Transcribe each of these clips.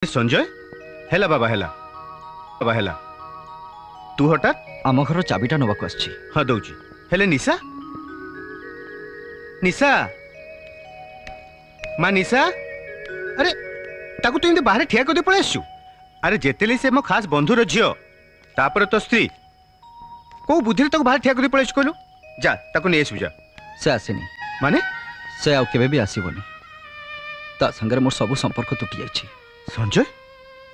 संजय हेला बाबा हेला बाबा हेला तू हठात आम घर चाबिटा नवाक आछि। हाँ दौची हेले निशा निशा माँ निशा अरे ताकू तू इनते बाहर ठिया कर पळे आसु। अरे जेतेले से मो खास बंधुर झियो तापर तो स्त्री को बुद्धि ताकू बाहर ठिया कर पळे आसु कहलु जा ताकू नै आसु जा। से आसेनी माने से आउ केबे भी आसीबनी ता संगे मोर सब संपर्क तुटी जाइछि। संजय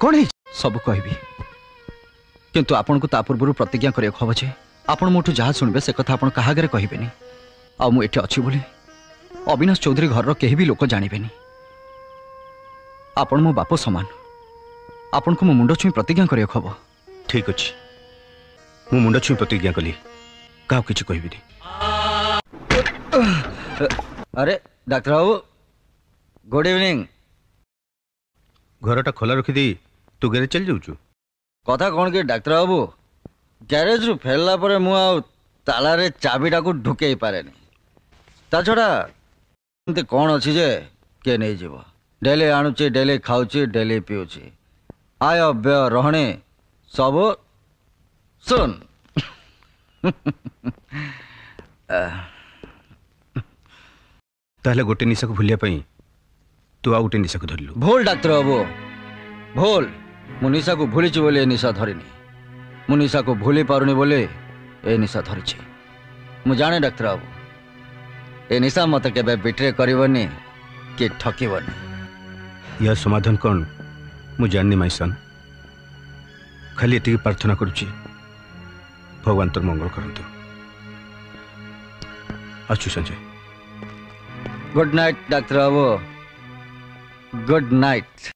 कौन है सब कहबी किंतु आपन को ता पूर्व प्रतिज्ञा करिया खब जे आपन मोठु जहा सुनबे से कथा आपन कहा गरे कहिबेनी आ मु एठी अछि बोली अविनाश चौधरी घर रो केही भी लोक जानिबेनी। आपन मो बाप समान आपन को मो मुंडो छुई प्रतिज्ञा करिया खब। ठीक अछि मु मुंडो छुई प्रतिज्ञा कली काउ किछ कहबिनी। अरे डॉक्टर बाबू गुड इवनिंग। घरटा खोला रखी दे तू गैरेज चल जाऊचु कथा कौन कि डाक्टर बाबू ग्यारेज रु फेरला परे मु आ तालारे चाबिटा को ढुके पारे ता छड़ा एमती कौन अच्छी जे के नहीं जीव डेली आणुची डेली खाऊची डेली पीऊची आय व्यय रहने सब सुन ताहले गोटे निशा को भूलिया पई तू आ गोटे निशा को धरलु। भूल डाक्टर बाबू भूल मु निशा को भूलिची बोले ए निशा धरिनी मु निशा को भूली पारुनी बोले ए निशा धरिची। मु जाने डाक्टर बाबू ए निशा मत केबे बिट्रे करबनी कि ठकिबनी। यह समाधान कौन मु जाननी माई सन खाली एति प्रार्थना करुची भगवान तोर मंगल करंतु। अच्छु संजय गुड नाइट डाक्टर बाबू गुड नाइट।